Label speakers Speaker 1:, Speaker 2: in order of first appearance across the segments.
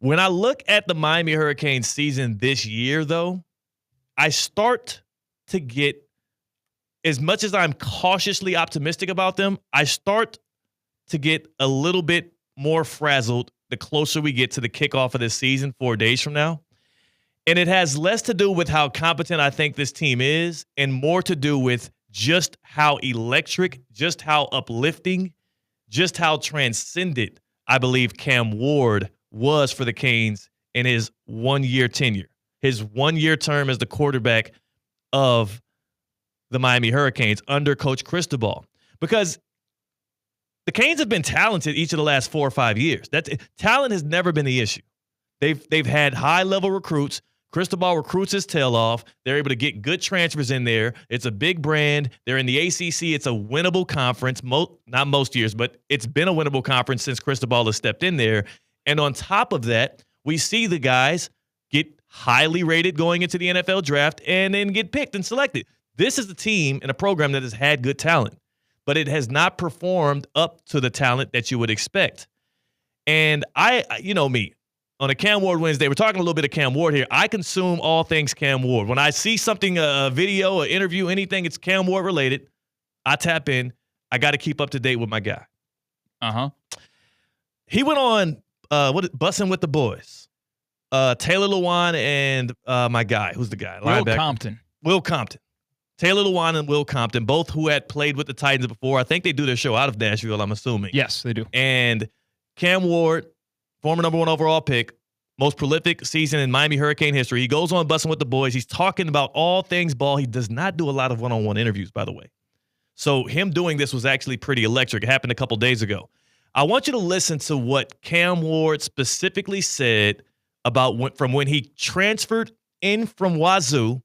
Speaker 1: When I look at the Miami Hurricanes season this year, though, I start to get, as much as I'm cautiously optimistic about them, I start to get a little bit more frazzled the closer we get to the kickoff of this season 4 days from now. And it has less to do with how competent I think this team is and more to do with just how electric, just how uplifting, just how transcendent I believe Cam Ward was for the Canes in his 1-year tenure, his 1-year term as the quarterback of the Miami Hurricanes under Coach Cristobal. Because the Canes have been talented each of the last 4 or 5 years. Talent has never been the issue. They've had high-level recruits. Cristobal recruits his tail off. They're able to get good transfers in there. It's a big brand. They're in the ACC. It's a winnable conference. Not most years, but it's been a winnable conference since Cristobal has stepped in there. And on top of that, we see the guys get highly rated going into the NFL draft and then get picked and selected. This is a team and a program that has had good talent, but it has not performed up to the talent that you would expect. And you know me, on a Cam Ward Wednesday, we're talking a little bit of Cam Ward here. I consume all things Cam Ward. When I see something, a video, an interview, anything, it's Cam Ward related, I tap in. I got to keep up to date with my guy. He went on Bussing with the Boys. Taylor Lewan and my guy. Who's the guy? Will Compton. Taylor Lewan and Will Compton, both who had played with the Titans before. I think they do their show out of Nashville, I'm assuming.
Speaker 2: Yes, they do.
Speaker 1: And Cam Ward, former number 1 overall pick, most prolific season in Miami Hurricane history. He goes on Bussing with the Boys. He's talking about all things ball. He does not do a lot of one-on-one interviews, by the way. So him doing this was actually pretty electric. It happened a couple days ago. I want you to listen to what Cam Ward specifically said about from when he transferred in from Wazoo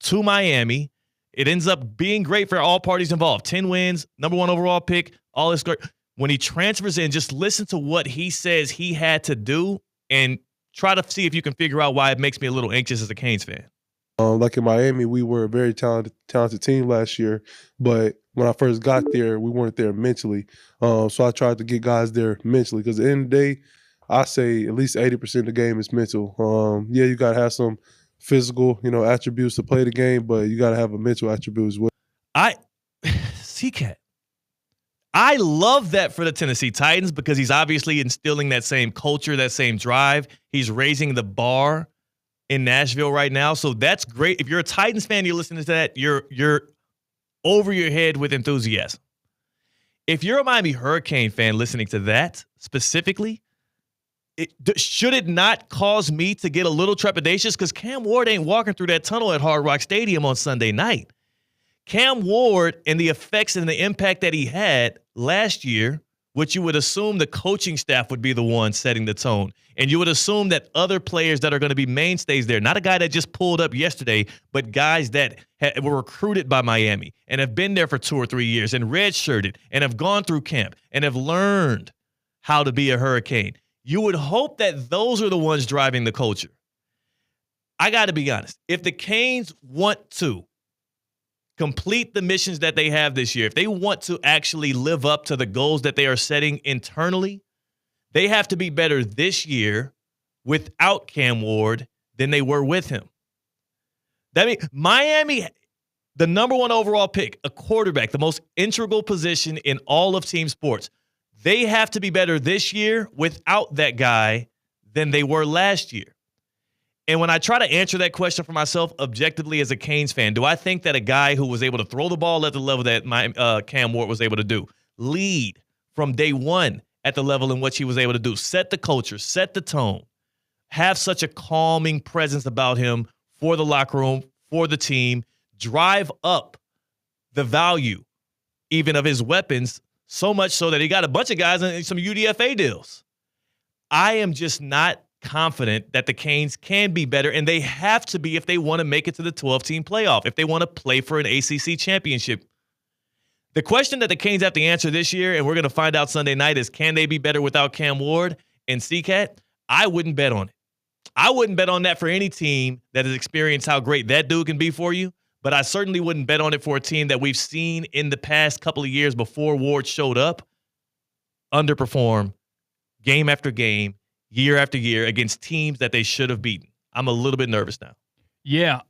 Speaker 1: to Miami. It ends up being great for all parties involved. 10 wins, number 1 overall pick, all this great. When he transfers in, just listen to what he says he had to do and try to see if you can figure out why it makes me a little anxious as a Canes fan.
Speaker 3: Like in Miami, we were a very talented team last year, but when I first got there, we weren't there mentally. So I tried to get guys there mentally because at the end of the day, I say at least 80% of the game is mental. Yeah, you got to have some physical, attributes to play the game, but you got to have a mental attribute as well.
Speaker 1: C-Cat. I love that for the Tennessee Titans because he's obviously instilling that same culture, that same drive. He's raising the bar in Nashville right now. So that's great. If you're a Titans fan, you're listening to that, you're over your head with enthusiasm. If you're a Miami Hurricane fan listening to that specifically, should it not cause me to get a little trepidatious? Because Cam Ward ain't walking through that tunnel at Hard Rock Stadium on Sunday night. Cam Ward and the effects and the impact that he had last year, which you would assume the coaching staff would be the one setting the tone. And you would assume that other players that are going to be mainstays there, not a guy that just pulled up yesterday, but guys that were recruited by Miami and have been there for 2 or 3 years and redshirted and have gone through camp and have learned how to be a Hurricane. You would hope that those are the ones driving the culture. I got to be honest. If the Canes want to complete the missions that they have this year, if they want to actually live up to the goals that they are setting internally, they have to be better this year without Cam Ward than they were with him. That means Miami, the number 1 overall pick, a quarterback, the most integral position in all of team sports. They have to be better this year without that guy than they were last year. And when I try to answer that question for myself objectively as a Canes fan, do I think that a guy who was able to throw the ball at the level that Cam Ward was able to do, lead from day one at the level in which he was able to do, set the culture, set the tone, have such a calming presence about him for the locker room, for the team, drive up the value even of his weapons, so much so that he got a bunch of guys in some UDFA deals. I am just not confident that the Canes can be better, and they have to be if they want to make it to the 12-team playoff, if they want to play for an ACC championship. The question that the Canes have to answer this year, and we're going to find out Sunday night, is can they be better without Cam Ward and C-Cat? I wouldn't bet on it. I wouldn't bet on that for any team that has experienced how great that dude can be for you, but I certainly wouldn't bet on it for a team that we've seen in the past couple of years before Ward showed up underperform game after game year after year against teams that they should have beaten. I'm a little bit nervous now.
Speaker 2: Yeah,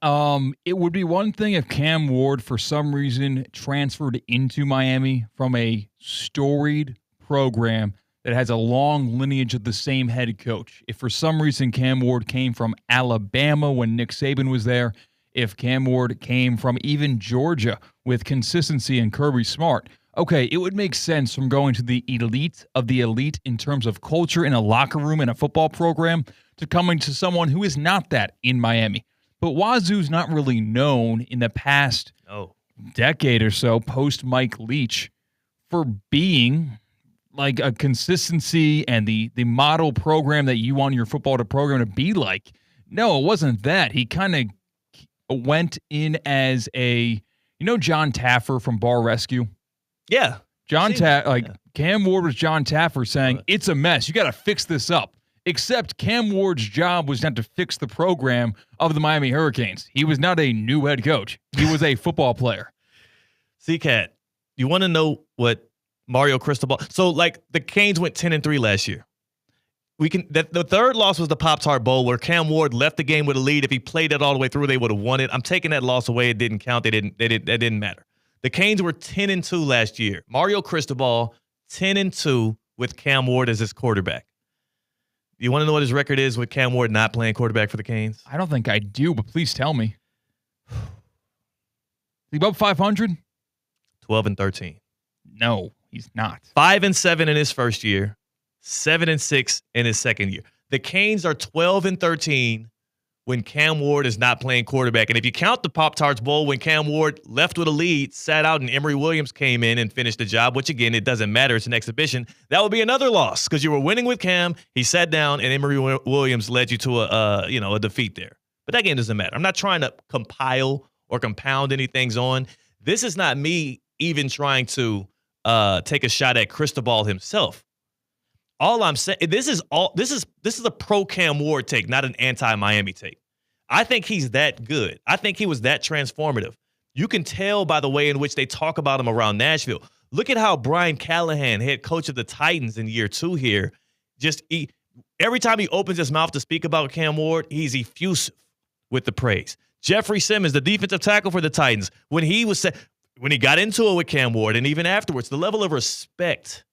Speaker 2: it would be one thing if Cam Ward, for some reason, transferred into Miami from a storied program that has a long lineage of the same head coach. If for some reason Cam Ward came from Alabama when Nick Saban was there, if Cam Ward came from even Georgia with consistency and Kirby Smart, okay, it would make sense from going to the elite of the elite in terms of culture in a locker room and a football program to coming to someone who is not that in Miami. But Wazoo's not really known in the past decade or so, post Mike Leach, for being like a consistency and the model program that you want your football program to be like. No, it wasn't that. He kind of went in as John Taffer from Bar Rescue?
Speaker 1: Yeah.
Speaker 2: Cam Ward was John Taffer saying, it's a mess. You got to fix this up. Except Cam Ward's job was not to fix the program of the Miami Hurricanes. He was not a new head coach. He was a football player.
Speaker 1: C-Cat, you want to know what Mario Cristobal... So, the Canes went 10-3 last year. The third loss was the Pop-Tart Bowl, where Cam Ward left the game with a lead. If he played it all the way through, they would have won it. I'm taking that loss away. It didn't count. That didn't matter. The Canes were 10-2 last year. Mario Cristobal, 10-2 with Cam Ward as his quarterback. You want to know what his record is with Cam Ward not playing quarterback for the Canes?
Speaker 2: I don't think I do, but please tell me. Is he above 500?
Speaker 1: 12-13.
Speaker 2: No, he's not.
Speaker 1: 5-7 in his first year, 7-6 in his second year. The Canes are 12-13 when Cam Ward is not playing quarterback. And if you count the Pop-Tarts Bowl, when Cam Ward left with a lead, sat out, and Emory Williams came in and finished the job, which, again, it doesn't matter. It's an exhibition. That would be another loss because you were winning with Cam. He sat down, and Emory Williams led you to a defeat there. But that game doesn't matter. I'm not trying to compile or compound anything on. This is not me even trying to take a shot at Cristobal himself. All I'm saying, this is a pro Cam Ward take, not an anti-Miami take. I think he's that good. I think he was that transformative. You can tell by the way in which they talk about him around Nashville. Look at how Brian Callahan, head coach of the Titans in year 2 here, every time he opens his mouth to speak about Cam Ward, he's effusive with the praise. Jeffrey Simmons, the defensive tackle for the Titans, when he got into it with Cam Ward, and even afterwards, the level of respect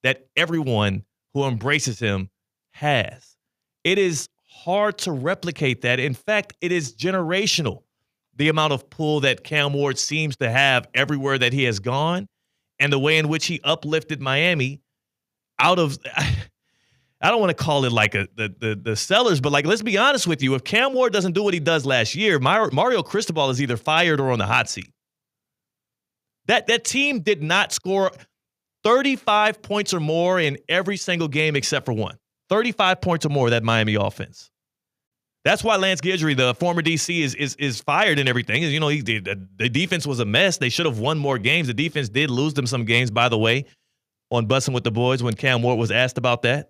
Speaker 1: that everyone who embraces him has. It is hard to replicate that. In fact, it is generational, the amount of pull that Cam Ward seems to have everywhere that he has gone and the way in which he uplifted Miami out of, I don't want to call it like the sellers, but let's be honest with you. If Cam Ward doesn't do what he does last year, Mario Cristobal is either fired or on the hot seat. That team did not score 35 points or more in every single game except for one. 35 points or more, that Miami offense. That's why Lance Guidry, the former DC, is fired and everything. The defense was a mess. They should have won more games. The defense did lose them some games, by the way, on Bussin' with the Boys when Cam Ward was asked about that,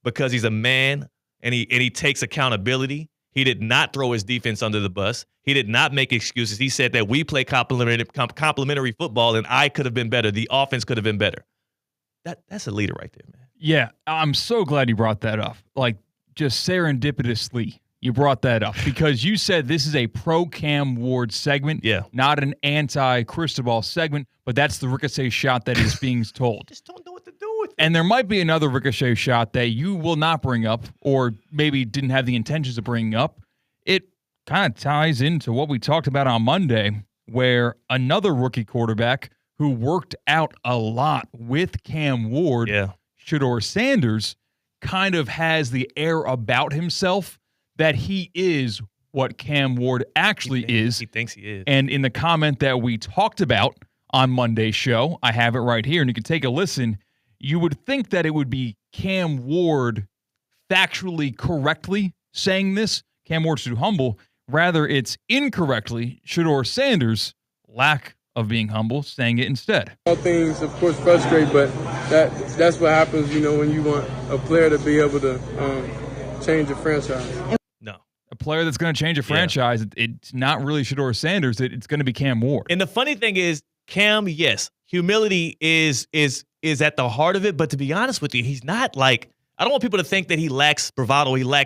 Speaker 1: because he's a man and he takes accountability. He did not throw his defense under the bus. He did not make excuses. He said that we play complementary football, and I could have been better. The offense could have been better. That's a leader right there, man.
Speaker 2: Yeah, I'm so glad you brought that up. Just serendipitously, you brought that up because you said this is a pro Cam Ward segment, not an anti-Cristobal segment, but that's the ricochet shot that is being told.
Speaker 1: Just don't know what to do with it.
Speaker 2: And there might be another ricochet shot that you will not bring up or maybe didn't have the intentions of bringing up. It kind of ties into what we talked about on Monday, where another rookie quarterback who worked out a lot with Cam Ward, Shedeur Sanders, kind of has the air about himself that he is what Cam Ward actually is.
Speaker 1: He thinks he is.
Speaker 2: And in the comment that we talked about on Monday's show, I have it right here, and you can take a listen. You would think that it would be Cam Ward factually correctly saying this. Cam Ward's too humble. Rather, it's incorrectly Shedeur Sanders' lack of being humble saying it instead.
Speaker 4: All things, of course, frustrate, but that's what happens, when you want a player to be able to change a franchise.
Speaker 1: No.
Speaker 2: A player that's going to change a franchise, it's not really Shedeur Sanders. It's going to be Cam Ward.
Speaker 1: And the funny thing is, Cam, yes, humility is at the heart of it. But to be honest with you, he's not I I don't want people to think that he lacks bravado. He lacks